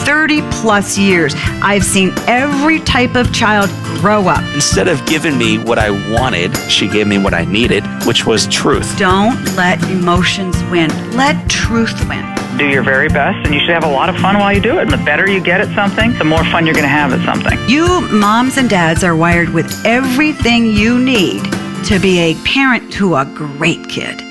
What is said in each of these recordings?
30 plus years, I've seen every type of child grow up. Instead of giving me what I wanted, she gave me what I needed, which was truth. Don't let emotions win. Let truth win. Do your very best, and you should have a lot of fun while you do it. And the better you get at something, the more fun you're going to have at something. You moms and dads are wired with everything you need to be a parent to a great kid.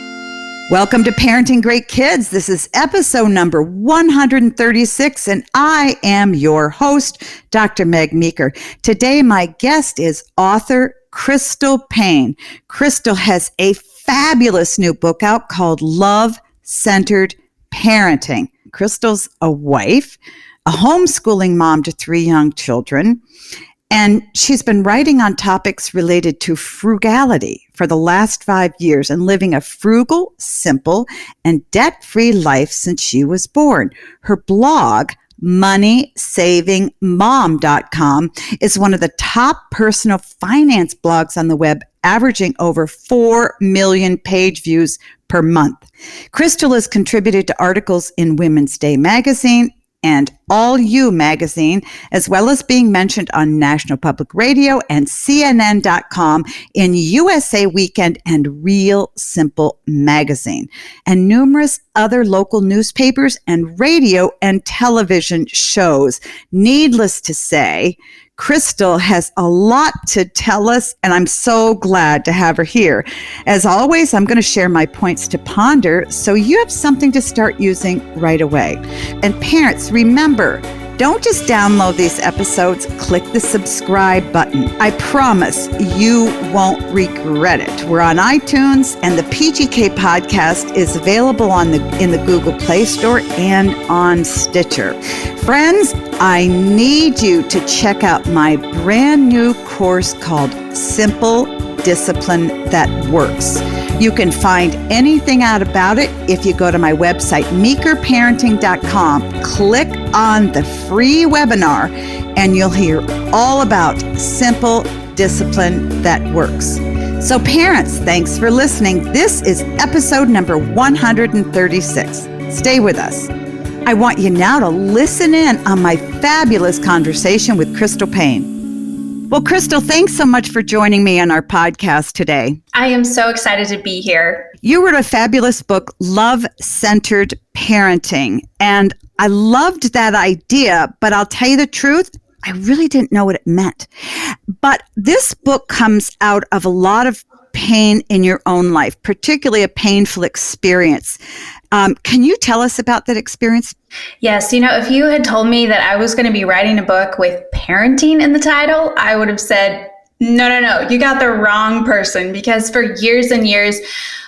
Welcome to Parenting Great Kids. This is episode number 136, and I am your host, Dr. Meg Meeker. Today, my guest is author Crystal Paine. Crystal has a fabulous new book out called Love-Centered Parenting. Crystal's a wife, a homeschooling mom to 3 young children, and she's been writing on topics related to frugality for the last 5 years and living a frugal, simple, and debt-free life since she was born. Her blog, MoneySavingMom.com, is one of the top personal finance blogs on the web, averaging over 4 million page views per month. Crystal has contributed to articles in Women's Day magazine and All You magazine, as well as being mentioned on National Public Radio and CNN.com, in USA Weekend and Real Simple magazine, and numerous other local newspapers and radio and television shows. Needless to say, Crystal has a lot to tell us, and I'm so glad to have her here. As always, I'm going to share my points to ponder so you have something to start using right away. And parents, remember, don't just download these episodes, click the subscribe button. I promise you won't regret it. We're on iTunes, and the PGK podcast is available in the Google Play Store and on Stitcher. Friends, I need you to check out my brand new course called Simple Discipline That Works. You can find anything out about it if you go to my website, meekerparenting.com, click on the free webinar, and you'll hear all about Simple Discipline That Works. So parents, thanks for listening. This is episode number 136. Stay with us. I want you now to listen in on my fabulous conversation with Crystal Paine. Well, Crystal, thanks so much for joining me on our podcast today. I am so excited to be here. You wrote a fabulous book, Love-Centered Parenting, and I loved that idea, but I'll tell you the truth, I really didn't know what it meant. But this book comes out of a lot of pain in your own life, particularly a painful experience. Can you tell us about that experience? Yes. If you had told me that I was going to be writing a book with parenting in the title, I would have said, no, you got the wrong person. Because for years and years,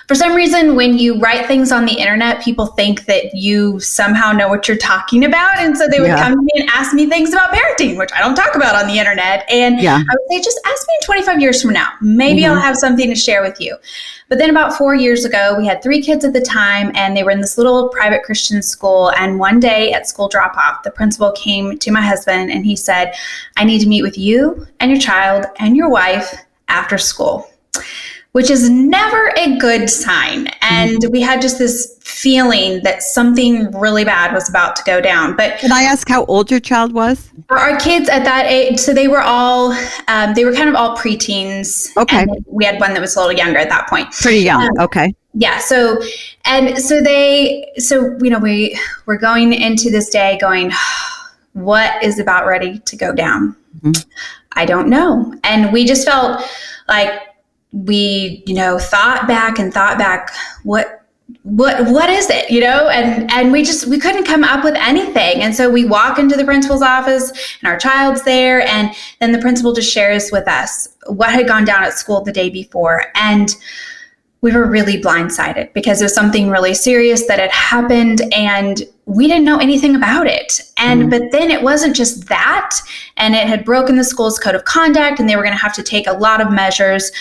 for some reason, when you write things on the internet, people think that you somehow know what you're talking about. And so they would come to me and ask me things about parenting, which I don't talk about on the internet. And I would say, just ask me in 25 years from now. Maybe I'll have something to share with you. But then about 4 years ago, we had 3 kids at the time, and they were in this little private Christian school. And one day at school drop-off, the principal came to my husband and he said, I need to meet with you and your child and your wife after school, which is never a good sign. And we had just this feeling that something really bad was about to go down. But can I ask how old your child was? Our kids at that age, so they were all, they were kind of all preteens. Okay. And we had one that was a little younger at that point. Pretty young. Okay. Yeah. So we were going into this day going, what is about ready to go down? Mm-hmm. I don't know. And we just felt like we, thought back, what is it, and we couldn't come up with anything. And so we walk into the principal's office and our child's there. And then the principal just shares with us what had gone down at school the day before. And we were really blindsided because it was something really serious that had happened and we didn't know anything about it. And but then it wasn't just that, and it had broken the school's code of conduct and they were going to have to take a lot of measures.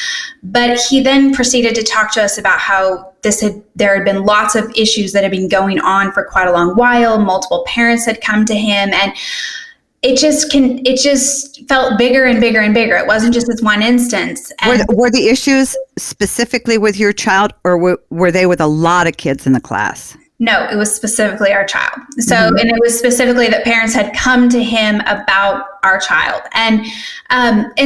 But he then proceeded to talk to us about how there had been lots of issues that had been going on for quite a long while. Multiple parents had come to him, and it just felt bigger and bigger and bigger. It wasn't just this one instance. And were the issues specifically with your child, or were they with a lot of kids in the class? No, it was specifically our child. So, and it was specifically that parents had come to him about our child. And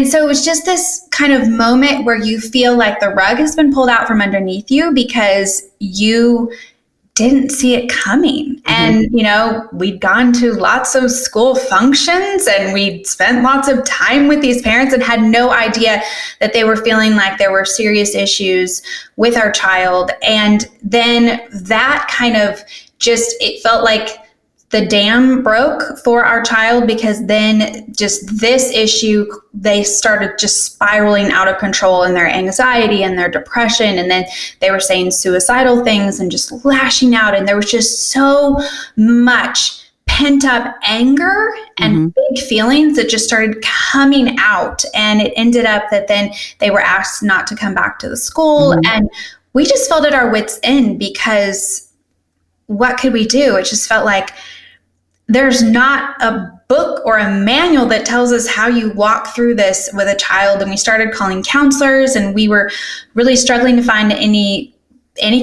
so it was just this kind of moment where you feel like the rug has been pulled out from underneath you because you didn't see it coming. And, we'd gone to lots of school functions and we'd spent lots of time with these parents and had no idea that they were feeling like there were serious issues with our child. And then that kind of it felt like the dam broke for our child, because then just this issue, they started just spiraling out of control in their anxiety and their depression. And then they were saying suicidal things and just lashing out. And there was just so much pent up anger and big feelings that just started coming out. And it ended up that then they were asked not to come back to the school. And we just felt at our wits' end, because what could we do? It just felt like there's not a book or a manual that tells us how you walk through this with a child. And we started calling counselors, and we were really struggling to find any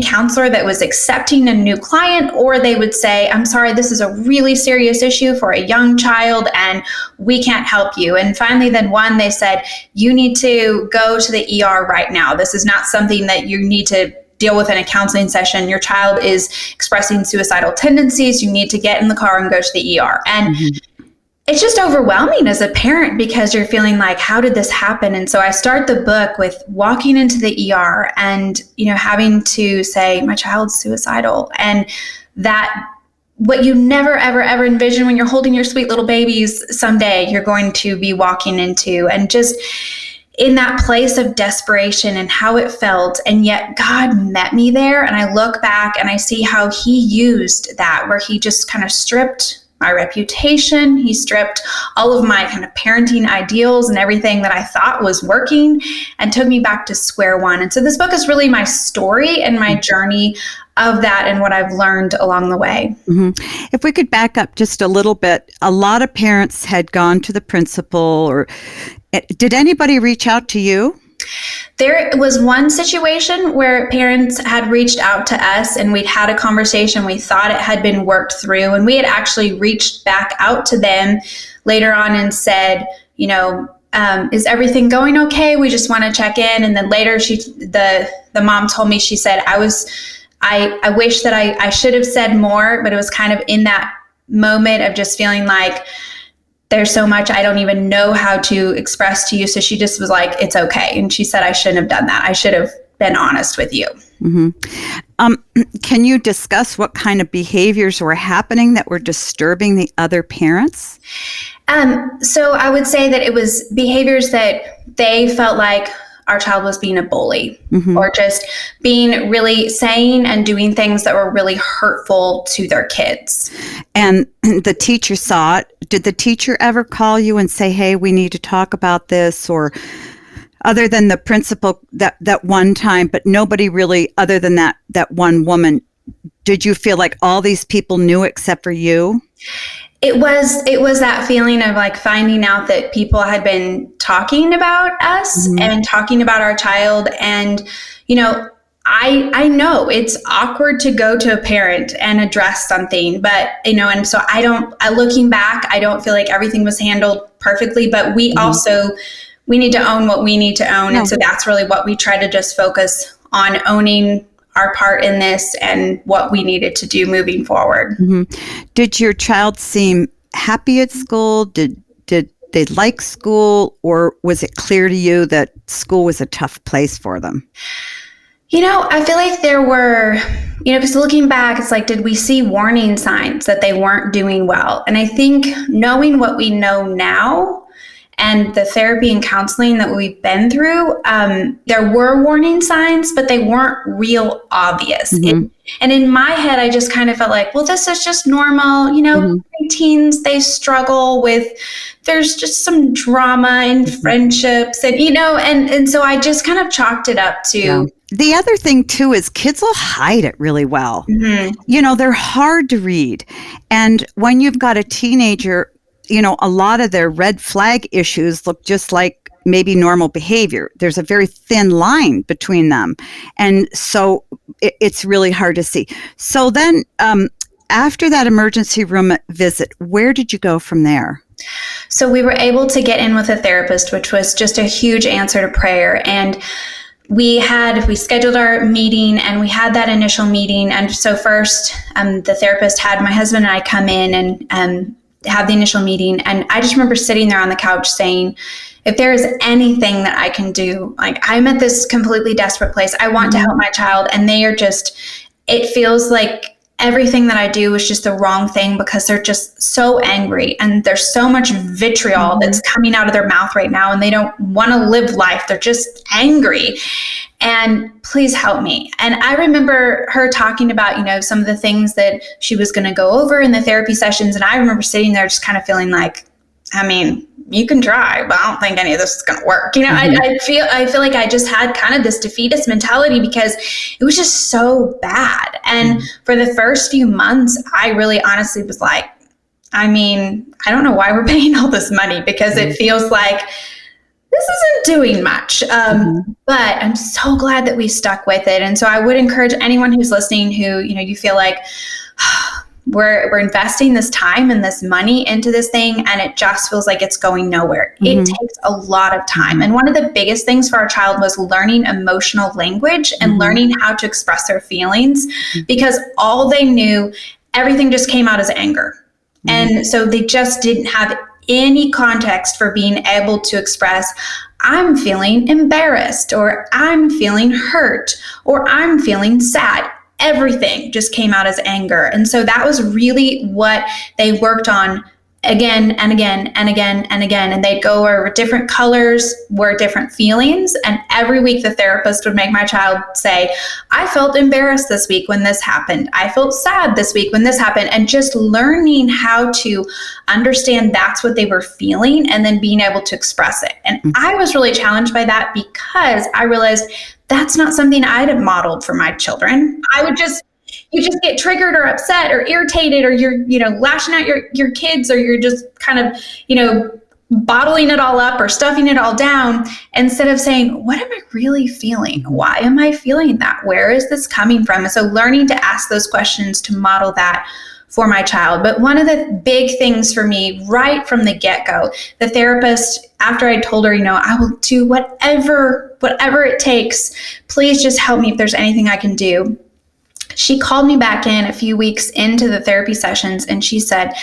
counselor that was accepting a new client, or they would say, I'm sorry, this is a really serious issue for a young child and we can't help you. And finally, then they said, you need to go to the ER right now. This is not something that you need to deal with in a counseling session. Your child is expressing suicidal tendencies. You need to get in the car and go to the ER. And it's just overwhelming as a parent, because you're feeling like, how did this happen? And so I start the book with walking into the ER and, having to say, my child's suicidal. And that what you never, ever, ever envision when you're holding your sweet little babies someday, you're going to be walking into. And just in that place of desperation and how it felt. And yet God met me there. And I look back and I see how he used that, where he just kind of stripped my reputation. He stripped all of my kind of parenting ideals and everything that I thought was working, and took me back to square one. And so this book is really my story and my journey of that and what I've learned along the way. If we could back up just a little bit, a lot of parents had gone to the principal, or did anybody reach out to you? There was one situation where parents had reached out to us and we'd had a conversation. We thought it had been worked through, and we had actually reached back out to them later on and said, is everything going okay? We just want to check in. And then later the mom told me, she said, I wish that I should have said more, but it was kind of in that moment of just feeling like there's so much I don't even know how to express to you. So she just was like, it's okay. And she said, I shouldn't have done that. I should have been honest with you. Can you discuss what kind of behaviors were happening that were disturbing the other parents? So I would say that it was behaviors that they felt like our child was being a bully, or just being really saying and doing things that were really hurtful to their kids. And the teacher saw it. Did the teacher ever call you and say, hey, we need to talk about this? Or other than the principal that one time, but nobody really, other than that one woman, did you feel like all these people knew except for you? It was that feeling of like finding out that people had been talking about us and talking about our child. And, I know it's awkward to go to a parent and address something, but, and so looking back, I don't feel like everything was handled perfectly, but we need to own what we need to own. And so that's really what we try to just focus on, owning our part in this and what we needed to do moving forward. Did your child seem happy at school? Did they like school, or was it clear to you that school was a tough place for them? I feel like there were, because looking back, it's like, did we see warning signs that they weren't doing well? And I think knowing what we know now, and the therapy and counseling that we've been through, there were warning signs, but they weren't real obvious. And in my head, I just kind of felt like, well, this is just normal. Teens, they struggle with, there's just some drama and friendships and, and so I just kind of chalked it up to. Yeah. The other thing, too, is kids will hide it really well. They're hard to read. And when you've got a teenager, a lot of their red flag issues look just like maybe normal behavior. There's a very thin line between them. And so it's really hard to see. So then after that emergency room visit, where did you go from there? So we were able to get in with a therapist, which was just a huge answer to prayer. And we scheduled our meeting, and we had that initial meeting. And so first, the therapist had my husband and I come in and have the initial meeting. And I just remember sitting there on the couch saying, if there is anything that I can do, like, I'm at this completely desperate place. I want to help my child. And they are just, it feels like everything that I do is just the wrong thing because they're just so angry, and there's so much vitriol that's coming out of their mouth right now, and they don't want to live life. They're just angry, and please help me. And I remember her talking about, some of the things that she was going to go over in the therapy sessions. And I remember sitting there just kind of feeling like, I mean, you can try, but I don't think any of this is going to work. I feel like I just had kind of this defeatist mentality because it was just so bad. And for the first few months, I really honestly was like, I mean, I don't know why we're paying all this money, because it feels like this isn't doing much. But I'm so glad that we stuck with it. And so I would encourage anyone who's listening who, you feel like, we're investing this time and this money into this thing, and it just feels like it's going nowhere. It takes a lot of time. And one of the biggest things for our child was learning emotional language and learning how to express their feelings, because all they knew, everything just came out as anger. And so they just didn't have any context for being able to express, I'm feeling embarrassed, or I'm feeling hurt, or I'm feeling sad. Everything just came out as anger. And so that was really what they worked on again and again and again and again. And they'd go over different colors were different feelings. And every week the therapist would make my child say, I felt embarrassed this week when this happened. I felt sad this week when this happened. And just learning how to understand that's what they were feeling and then being able to express it. And I was really challenged by that, because I realized that's not something I'd have modeled for my children. You just get triggered or upset or irritated, or you're, lashing out your kids, or you're just kind of, bottling it all up or stuffing it all down, instead of saying, what am I really feeling? Why am I feeling that? Where is this coming from? And so learning to ask those questions to model that for my child. But one of the big things for me right from the get-go, the therapist, after I told her, I will do whatever it takes, please just help me if there's anything I can do. She called me back in a few weeks into the therapy sessions, and she said,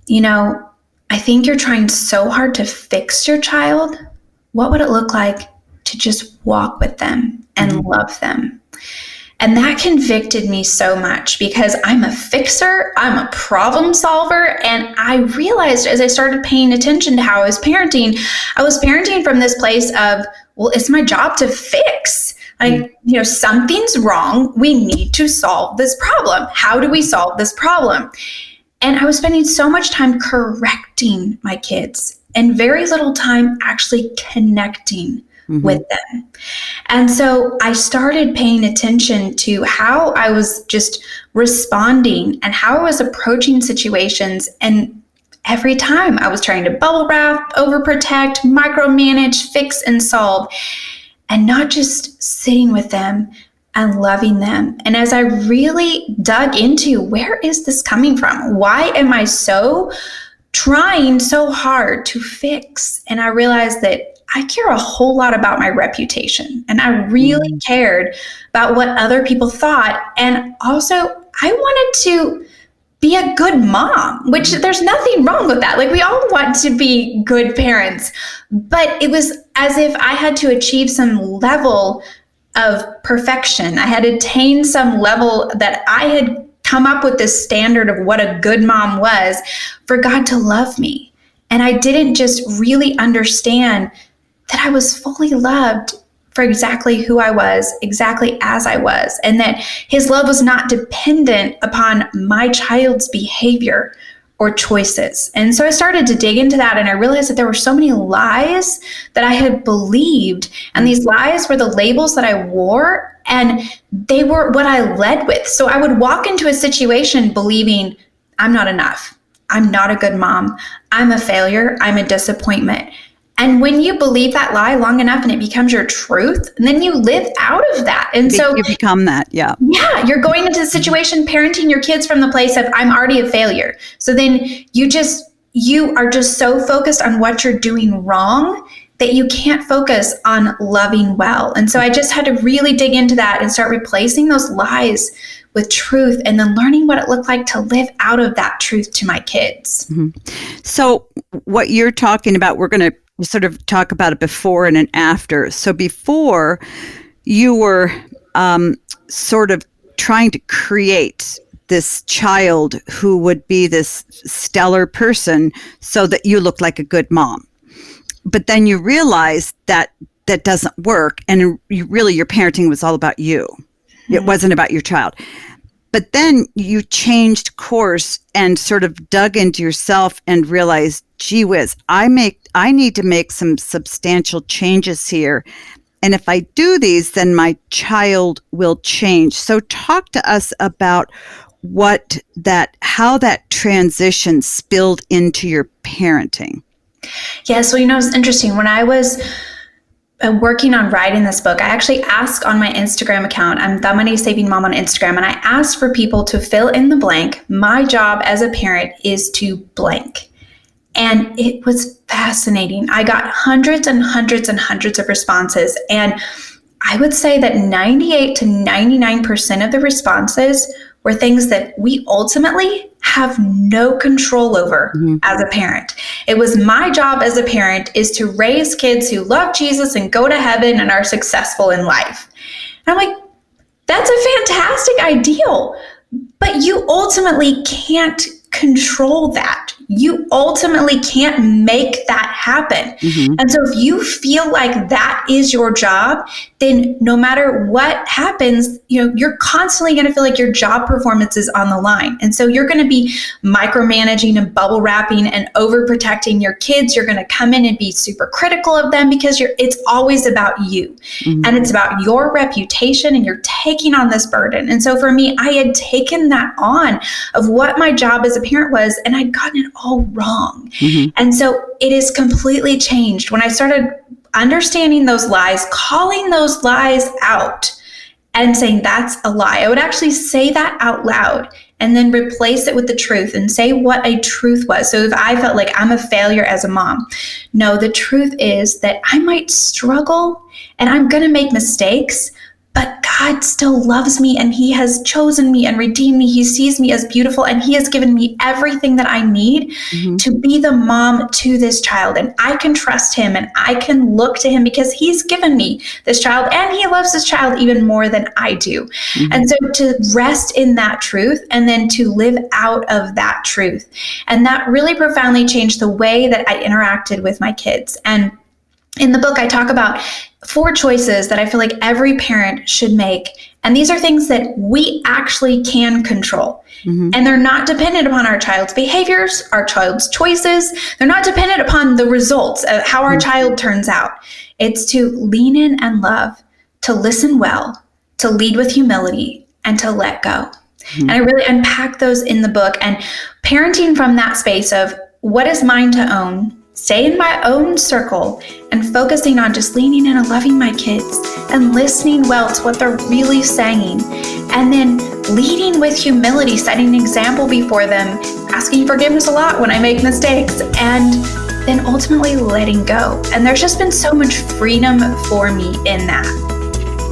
I think you're trying so hard to fix your child. What would it look like to just walk with them and love them? And that convicted me so much, because I'm a fixer, I'm a problem solver. And I realized as I started paying attention to how I was parenting from this place of, well, it's my job to fix. Like, something's wrong. We need to solve this problem. How do we solve this problem? And I was spending so much time correcting my kids and very little time actually connecting with them. And so I started paying attention to how I was just responding and how I was approaching situations. And every time I was trying to bubble wrap, overprotect, micromanage, fix, and solve, and not just sitting with them and loving them. And as I really dug into, where is this coming from? Why am I trying so hard to fix? And I realized that I care a whole lot about my reputation, and I really cared about what other people thought. And also I wanted to be a good mom, which there's nothing wrong with that. Like, we all want to be good parents, but it was as if I had to achieve some level of perfection. I had attained some level that I had come up with this standard of what a good mom was for God to love me. And I didn't just really understand that I was fully loved for exactly who I was, exactly as I was, and that his love was not dependent upon my child's behavior or choices. And so I started to dig into that, and I realized that there were so many lies that I had believed, and these lies were the labels that I wore, and they were what I led with. So I would walk into a situation believing I'm not enough. I'm not a good mom. I'm a failure. I'm a disappointment. And when you believe that lie long enough and it becomes your truth, and then you live out of that. And so you become that. Yeah. Yeah. You're going into the situation, parenting your kids from the place of I'm already a failure. So then you are just so focused on what you're doing wrong that you can't focus on loving well. And so I just had to really dig into that and start replacing those lies with truth, and then learning what it looked like to live out of that truth to my kids. Mm-hmm. So what you're talking about, we're going to sort of talk about it before and an after. So before, you were sort of trying to create this child who would be this stellar person so that you look like a good mom. But then you realize that that doesn't work. And your parenting was all about you. It wasn't about your child. But then you changed course and sort of dug into yourself and realized, gee whiz, I need to make some substantial changes here. And if I do these, then my child will change. So talk to us about how that transition spilled into your parenting. Yeah, so it's interesting. When I was working on writing this book, I actually asked on my Instagram account, I'm The Money Saving Mom on Instagram, and I asked for people to fill in the blank. My job as a parent is to blank. And it was fascinating. I got hundreds and hundreds and hundreds of responses. And I would say that 98 to 99% of the responses were things that we ultimately have no control over as a parent. It was my job as a parent is to raise kids who love Jesus and go to heaven and are successful in life. And I'm like, that's a fantastic ideal, but you ultimately can't control that. You ultimately can't make that happen. And so if you feel like that is your job, then no matter what happens, you're constantly going to feel like your job performance is on the line. And so you're going to be micromanaging and bubble wrapping and overprotecting your kids. You're going to come in and be super critical of them because it's always about you. And it's about your reputation, and you're taking on this burden. And so for me, I had taken that on of what my job as a parent was, and I'd gotten it all wrong. And so it is completely changed when I started understanding those lies, calling those lies out and saying that's a lie. I would actually say that out loud and then replace it with the truth and say what a truth was. So if I felt like I'm a failure as a mom, no, the truth is that I might struggle and I'm going to make mistakes, but God still loves me, and He has chosen me and redeemed me. He sees me as beautiful, and He has given me everything that I need to be the mom to this child. And I can trust Him, and I can look to Him because He's given me this child, and He loves this child even more than I do. And so to rest in that truth and then to live out of that truth. And that really profoundly changed the way that I interacted with my kids. And in the book, I talk about 4 choices that I feel like every parent should make. And these are things that we actually can control. And they're not dependent upon our child's behaviors, our child's choices. They're not dependent upon the results of how our child turns out. It's to lean in and love, to listen well, to lead with humility, and to let go. And I really unpack those in the book. And parenting from that space of what is mine to own, stay in my own circle, and focusing on just leaning in and loving my kids and listening well to what they're really saying. And then leading with humility, setting an example before them, asking forgiveness a lot when I make mistakes, and then ultimately letting go. And there's just been so much freedom for me in that.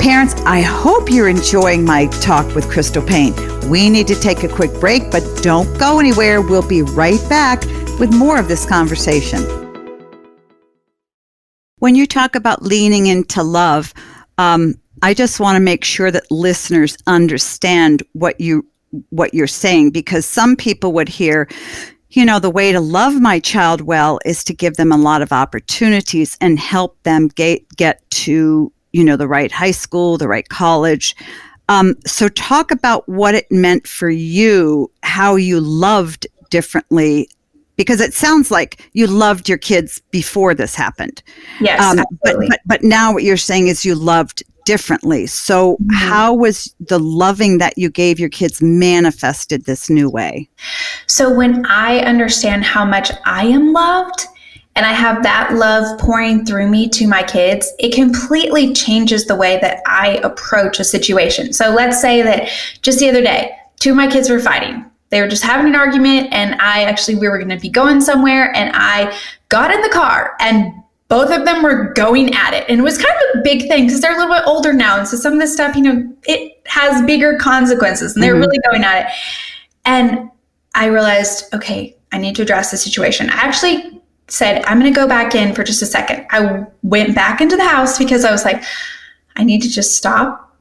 Parents, I hope you're enjoying my talk with Crystal Paine. We need to take a quick break, but don't go anywhere. We'll be right back with more of this conversation. When you talk about leaning into love, I just want to make sure that listeners understand what you're saying, because some people would hear, the way to love my child well is to give them a lot of opportunities and help them get to, the right high school, the right college. So talk about what it meant for you, how you loved differently, because it sounds like you loved your kids before this happened. Yes, absolutely. But now what you're saying is you loved differently. So how was the loving that you gave your kids manifested this new way? So when I understand how much I am loved and I have that love pouring through me to my kids, it completely changes the way that I approach a situation. So let's say that just the other day, 2 of my kids were fighting. They were just having an argument, and we were going to be going somewhere, and I got in the car, and both of them were going at it. And it was kind of a big thing because they're a little bit older now. And so some of this stuff, it has bigger consequences, and they're really going at it. And I realized, okay, I need to address the situation. I actually said, I'm going to go back in for just a second. I went back into the house because I was like, I need to just stop.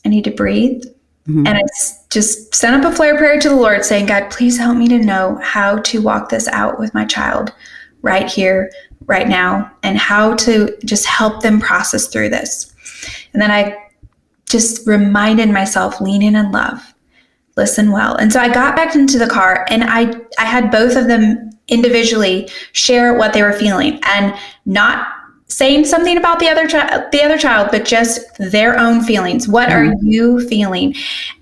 I need to breathe. And I just sent up a flare prayer to the Lord saying, God, please help me to know how to walk this out with my child right here, right now, and how to just help them process through this. And then I just reminded myself, lean in and love, listen well. And so I got back into the car, and I had both of them individually share what they were feeling, and not saying something about the other child, but just their own feelings. What are you feeling?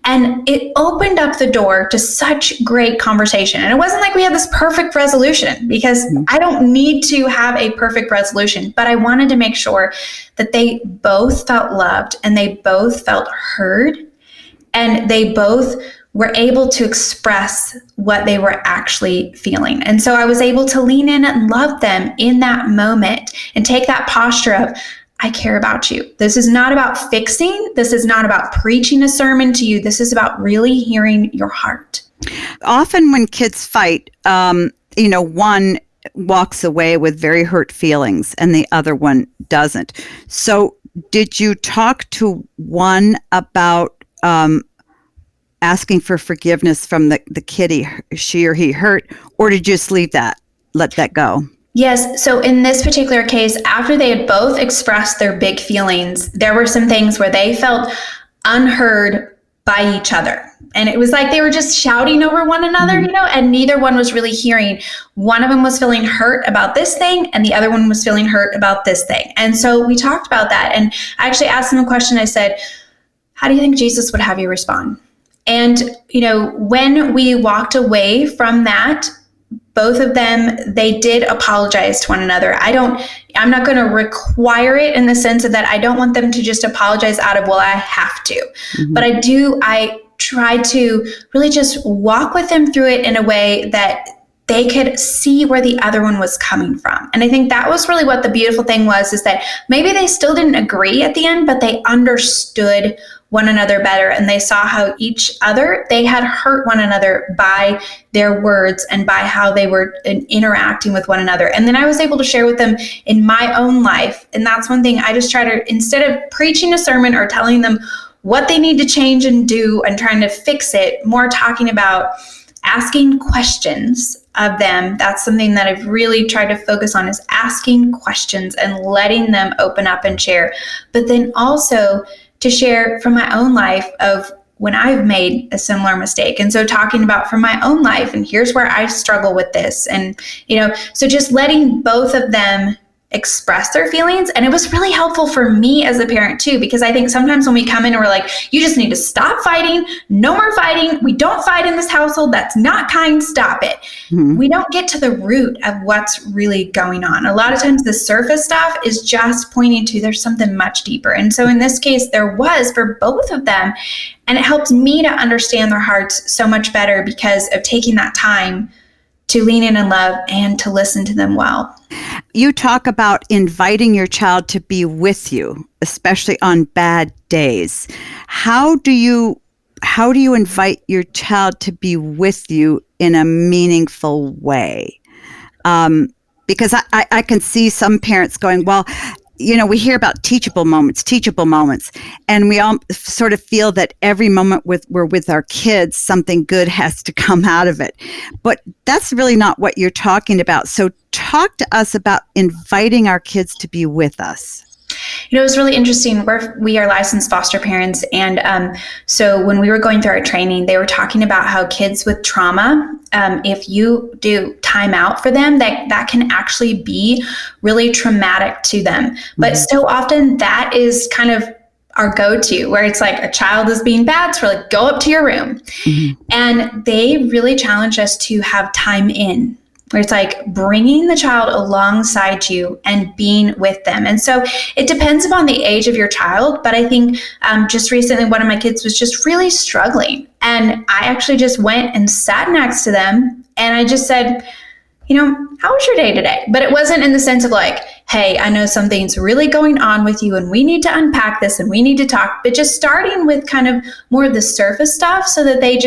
And it opened up the door to such great conversation. And it wasn't like we had this perfect resolution, because I don't need to have a perfect resolution, but I wanted to make sure that they both felt loved, and they both felt heard, and they both were able to express what they were actually feeling. And so I was able to lean in and love them in that moment, and take that posture of, I care about you. This is not about fixing. This is not about preaching a sermon to you. This is about really hearing your heart. Often when kids fight, one walks away with very hurt feelings and the other one doesn't. So did you talk to one about asking for forgiveness from the kid she or he hurt, or did you just let that go? Yes. So in this particular case, after they had both expressed their big feelings, there were some things where they felt unheard by each other. And it was like they were just shouting over one another, and neither one was really hearing. One of them was feeling hurt about this thing, and the other one was feeling hurt about this thing. And so we talked about that. And I actually asked them a question. I said, how do you think Jesus would have you respond? And, when we walked away from that, both of them, they did apologize to one another. I'm not going to require it in the sense of that I don't want them to just apologize out of, well, I have to. But I try to really just walk with them through it in a way that they could see where the other one was coming from. And I think that was really what the beautiful thing was, is that maybe they still didn't agree at the end, but they understood one another better, and they saw how they had hurt one another by their words and by how they were interacting with one another. And then I was able to share with them in my own life. And that's one thing I just try to, instead of preaching a sermon or telling them what they need to change and do and trying to fix it, more talking about asking questions of them. That's something that I've really tried to focus on, is asking questions and letting them open up and share. But then also to share from my own life of when I've made a similar mistake. And so talking about from my own life, and here's where I struggle with this. And, so just letting both of them express their feelings. And it was really helpful for me as a parent too, because I think sometimes when we come in and we're like, you just need to stop fighting, no more fighting. We don't fight in this household. That's not kind. Stop it. We don't get to the root of what's really going on. A lot of times the surface stuff is just pointing to there's something much deeper. And so in this case, there was for both of them. And it helped me to understand their hearts so much better because of taking that time to lean in and love and to listen to them well. You talk about inviting your child to be with you, especially on bad days. How do you invite your child to be with you in a meaningful way? Because I can see some parents going, well, we hear about teachable moments, and we all sort of feel that every moment we're with our kids, something good has to come out of it. But that's really not what you're talking about. So talk to us about inviting our kids to be with us. It was really interesting. We are licensed foster parents. And so when we were going through our training, they were talking about how kids with trauma, if you do time out for them, that can actually be really traumatic to them. But so often that is kind of our go-to, where it's like a child is being bad, so we're like, go up to your room. And they really challenge us to have time in. where it's like bringing the child alongside you and being with them. And so it depends upon the age of your child. But I think just recently, one of my kids was just really struggling. And I actually just went and sat next to them. And I just said, how was your day today? But it wasn't in the sense of like, hey, I know something's really going on with you and we need to unpack this and we need to talk, but just starting with kind of more of the surface stuff so that they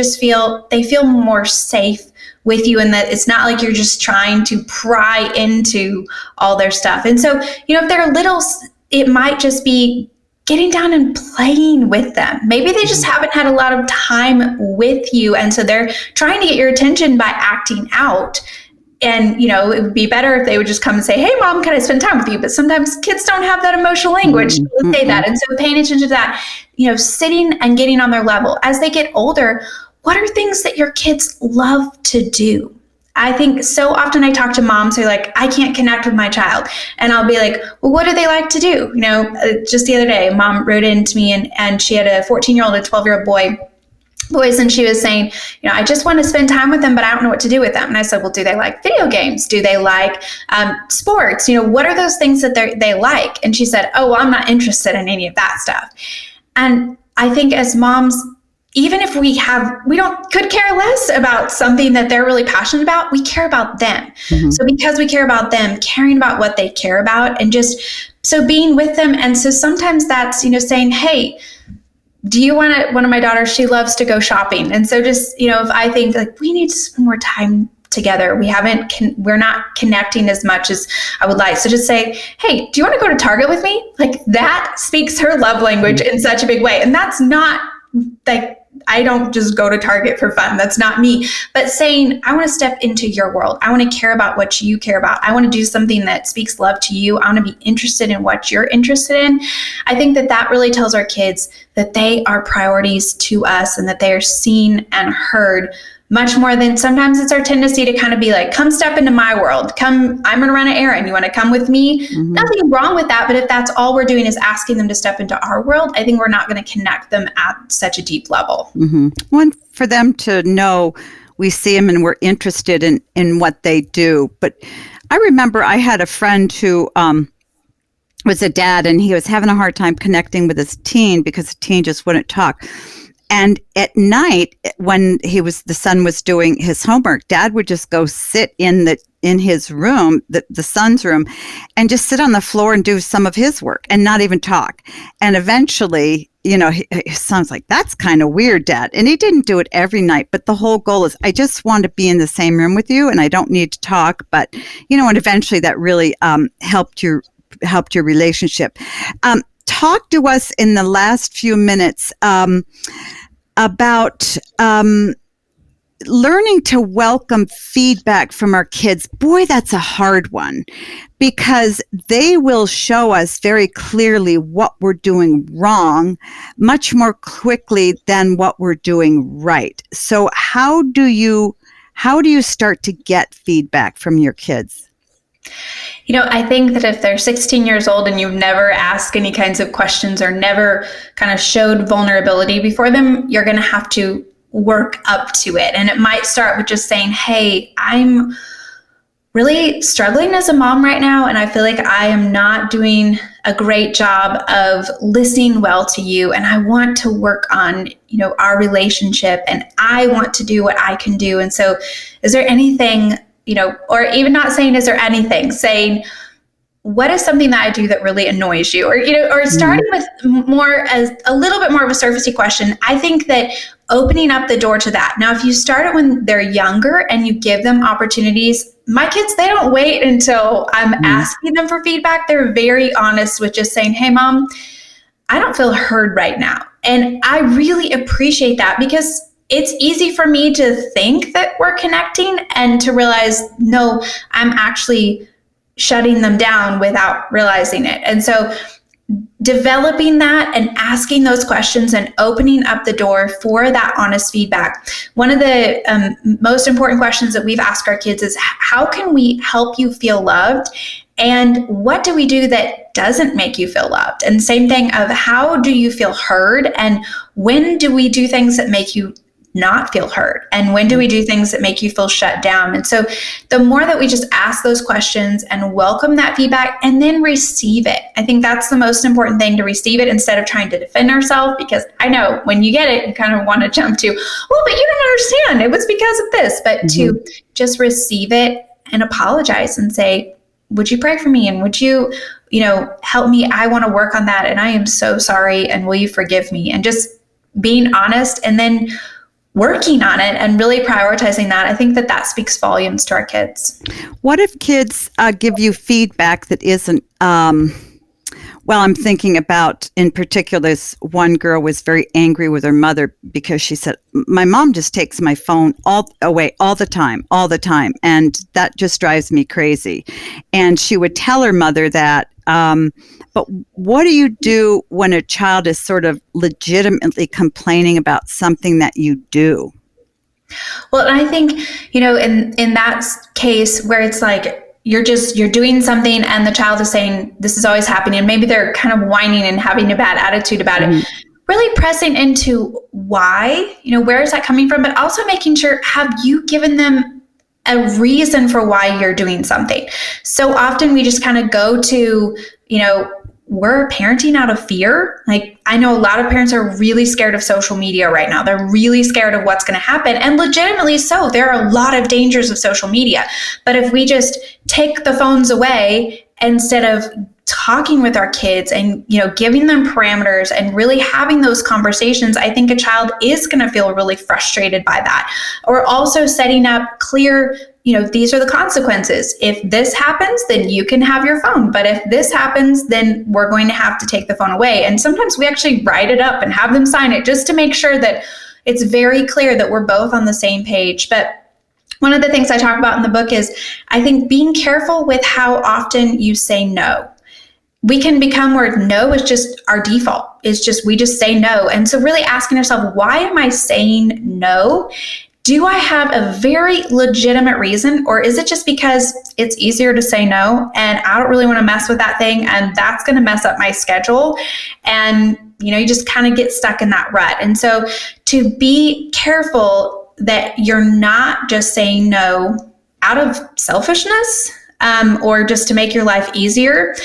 feel more safe with you, and that it's not like you're just trying to pry into all their stuff. And so, if they're little, it might just be getting down and playing with them. Maybe they just haven't had a lot of time with you. And so they're trying to get your attention by acting out. And, it would be better if they would just come and say, hey, Mom, can I spend time with you? But sometimes kids don't have that emotional language to say that. And so paying attention to that, sitting and getting on their level. As they get older, what are things that your kids love to do? I think so often I talk to moms who are like, I can't connect with my child. And I'll be like, well, what do they like to do? Just the other day, Mom wrote in to me and she had a 14-year-old, a 12-year-old boys, and she was saying, I just want to spend time with them, but I don't know what to do with them. And I said, well, do they like video games? Do they like sports? What are those things that they like? And she said, oh, well, I'm not interested in any of that stuff. And I think as moms, even if could care less about something that they're really passionate about, we care about them. So because we care about them, caring about what they care about, and just so being with them. And so sometimes that's, saying, hey, do you want to, one of my daughters, she loves to go shopping. And so just, if I think like we need to spend more time together, we're not connecting as much as I would like. So just say, hey, do you want to go to Target with me? Like that speaks her love language in such a big way. And that's not like, I don't just go to Target for fun. That's not me. But saying, I want to step into your world. I want to care about what you care about. I want to do something that speaks love to you. I want to be interested in what you're interested in. I think that really tells our kids that they are priorities to us and that they are seen and heard much more than sometimes it's our tendency to kind of be like, come step into my world. Come, I'm going to run an errand. You want to come with me? Nothing wrong with that. But if that's all we're doing is asking them to step into our world, I think we're not going to connect them at such a deep level. One, for them to know we see them and we're interested in what they do. But I remember I had a friend who was a dad, and he was having a hard time connecting with his teen because the teen just wouldn't talk. And at night, when the son was doing his homework, Dad would just go sit in his room, the son's room, and just sit on the floor and do some of his work and not even talk. And eventually, his son's like, that's kind of weird, Dad. And he didn't do it every night, but the whole goal is, I just want to be in the same room with you, and I don't need to talk. But and eventually that really helped your relationship. Talk to us in the last few minutes about learning to welcome feedback from our kids. Boy, that's a hard one, because they will show us very clearly what we're doing wrong much more quickly than what we're doing right. So how do you start to get feedback from your kids? I think that if they're 16 years old and you've never asked any kinds of questions or never kind of showed vulnerability before them, you're going to have to work up to it. And it might start with just saying, hey, I'm really struggling as a mom right now, and I feel like I am not doing a great job of listening well to you, and I want to work on, our relationship, and I want to do what I can do. And so is there anything, or even not saying, is there anything, saying, what is something that I do that really annoys you? Or starting with as a little bit more of a surfacey question. I think that opening up the door to that. Now, if you start it when they're younger and you give them opportunities, my kids, they don't wait until I'm asking them for feedback. They're very honest with just saying, hey, Mom, I don't feel heard right now. And I really appreciate that, because it's easy for me to think that we're connecting and to realize, no, I'm actually shutting them down without realizing it. And so developing that and asking those questions and opening up the door for that honest feedback. One of the most important questions that we've asked our kids is, how can we help you feel loved? And what do we do that doesn't make you feel loved? And same thing of, how do you feel heard? And when do we do things that make you not feel heard? And when do we do things that make you feel shut down? And so the more that we just ask those questions and welcome that feedback and then receive it, I think that's the most important thing, to receive it instead of trying to defend ourselves. Because I know when you get it, you kind of want to jump to, well, but you don't understand. It was because of this. But to just receive it and apologize and say, would you pray for me? And would you, help me? I want to work on that. And I am so sorry. And will you forgive me? And just being honest and then working on it and really prioritizing that. I think that speaks volumes to our kids. What if kids give you feedback that isn't, I'm thinking about, in particular, this one girl was very angry with her mother because she said, my mom just takes my phone away all the time. And that just drives me crazy. And she would tell her mother that, but what do you do when a child is sort of legitimately complaining about something that you do? Well, and I think, in that case where it's like, you're doing something and the child is saying, this is always happening. And maybe they're kind of whining and having a bad attitude about it. Really pressing into why, where is that coming from? But also making sure, have you given them a reason for why you're doing something? So often we just kind of go to, we're parenting out of fear. Like, I know a lot of parents are really scared of social media right now. They're really scared of what's going to happen, and legitimately so. There are a lot of dangers of social media. But if we just take the phones away instead of talking with our kids and, giving them parameters and really having those conversations, I think a child is going to feel really frustrated by that. Or also setting up clear, these are the consequences. If this happens, then you can have your phone. But if this happens, then we're going to have to take the phone away. And sometimes we actually write it up and have them sign it just to make sure that it's very clear that we're both on the same page. But one of the things I talk about in the book is, I think, being careful with how often you say no. We can become where no is just our default. It's just, we just say no. And so really asking yourself, why am I saying no? Do I have a very legitimate reason, or is it just because it's easier to say no and I don't really want to mess with that thing and that's going to mess up my schedule? And, you just kind of get stuck in that rut. And so to be careful that you're not just saying no out of selfishness, or just to make your life easier.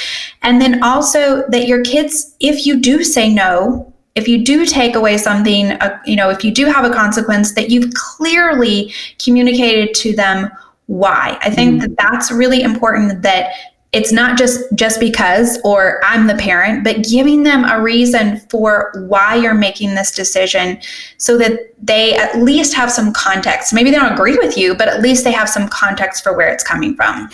And then also that your kids, if you do say no, if you do take away something, if you do have a consequence, that you've clearly communicated to them why. I think that that's really important, that it's not just because, or I'm the parent, but giving them a reason for why you're making this decision so that they at least have some context. Maybe they don't agree with you, but at least they have some context for where it's coming from.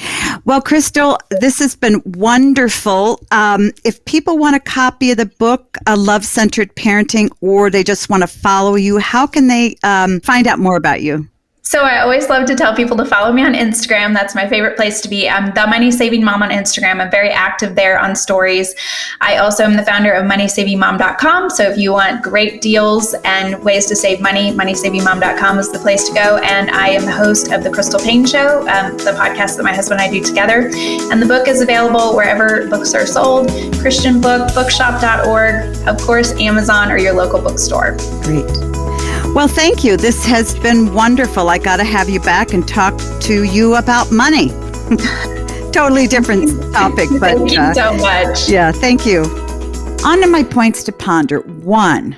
Well, Crystal, this has been wonderful. If people want a copy of the book, Love-Centered Parenting, or they just want to follow you, how can they find out more about you? So I always love to tell people to follow me on Instagram. That's my favorite place to be. I'm The Money Saving Mom on Instagram. I'm very active there on stories. I also am the founder of MoneySavingMom.com. So if you want great deals and ways to save money, MoneySavingMom.com is the place to go. And I am the host of the Crystal Paine Show, the podcast that my husband and I do together. And the book is available wherever books are sold: Christian Book, bookshop.org, of course, Amazon, or your local bookstore. Great. Well, thank you. This has been wonderful. I got to have you back and talk to you about money. Totally different topic, but thank you so much. Yeah, thank you. On to my points to ponder. 1,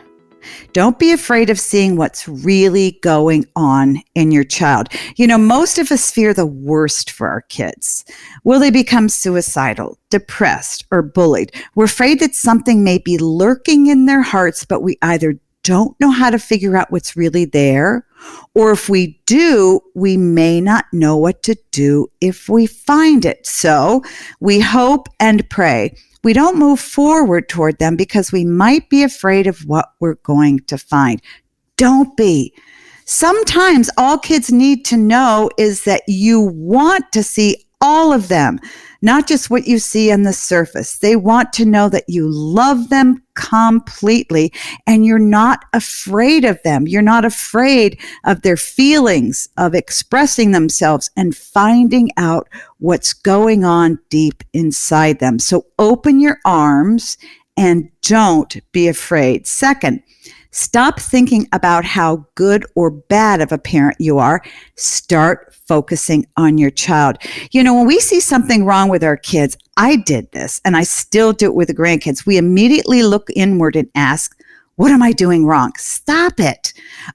don't be afraid of seeing what's really going on in your child. Most of us fear the worst for our kids. Will they become suicidal, depressed, or bullied? We're afraid that something may be lurking in their hearts, but we either don't know how to figure out what's really there, or if we do, we may not know what to do if we find it. So we hope and pray we don't move forward toward them because we might be afraid of what we're going to find. Don't be. Sometimes all kids need to know is that you want to see all of them, not just what you see on the surface. They want to know that you love them completely and you're not afraid of them. You're not afraid of their feelings, of expressing themselves and finding out what's going on deep inside them. So open your arms and don't be afraid. Second, Stop thinking about how good or bad of a parent you are. Start focusing on your child. You know, when we see something wrong with our kids, I did this and I still do it with the grandkids. We immediately look inward and ask, what am I doing wrong? Stop it.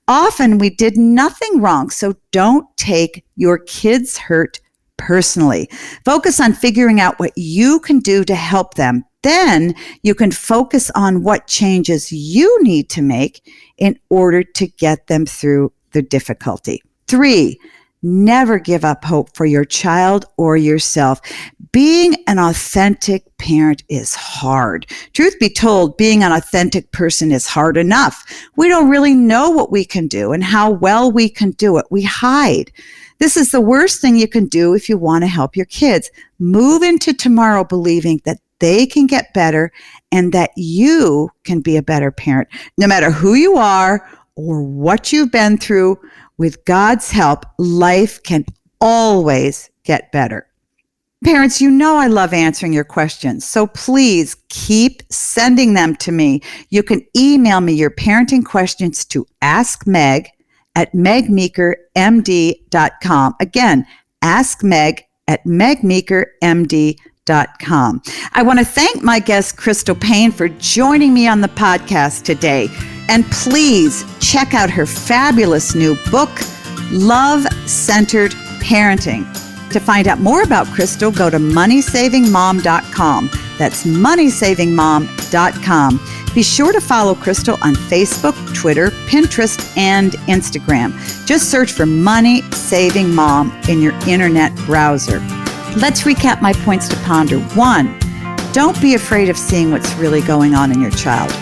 Often we did nothing wrong. So don't take your kids' hurt personally. Focus on figuring out what you can do to help them. Then you can focus on what changes you need to make in order to get them through the difficulty. 3, never give up hope for your child or yourself. Being an authentic parent is hard. Truth be told, being an authentic person is hard enough. We don't really know what we can do and how well we can do it. We hide. This is the worst thing you can do if you want to help your kids. Move into tomorrow believing that they can get better and that you can be a better parent. No matter who you are or what you've been through, with God's help, life can always get better. Parents, you know I love answering your questions, so please keep sending them to me. You can email me your parenting questions to askmeg@megmeekermd.com. Again, askmeg@megmeekermd.com. I want to thank my guest, Crystal Paine, for joining me on the podcast today. And please check out her fabulous new book, Love-Centered Parenting. To find out more about Crystal, go to moneysavingmom.com. That's moneysavingmom.com. Be sure to follow Crystal on Facebook, Twitter, Pinterest, and Instagram. Just search for Money Saving Mom in your internet browser. Let's recap my points to ponder. 1, don't be afraid of seeing what's really going on in your child.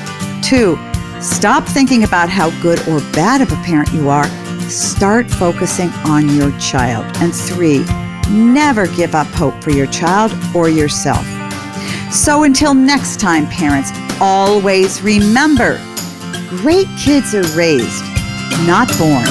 2, stop thinking about how good or bad of a parent you are. Start focusing on your child. And 3, never give up hope for your child or yourself. So until next time, parents, always remember, great kids are raised, not born.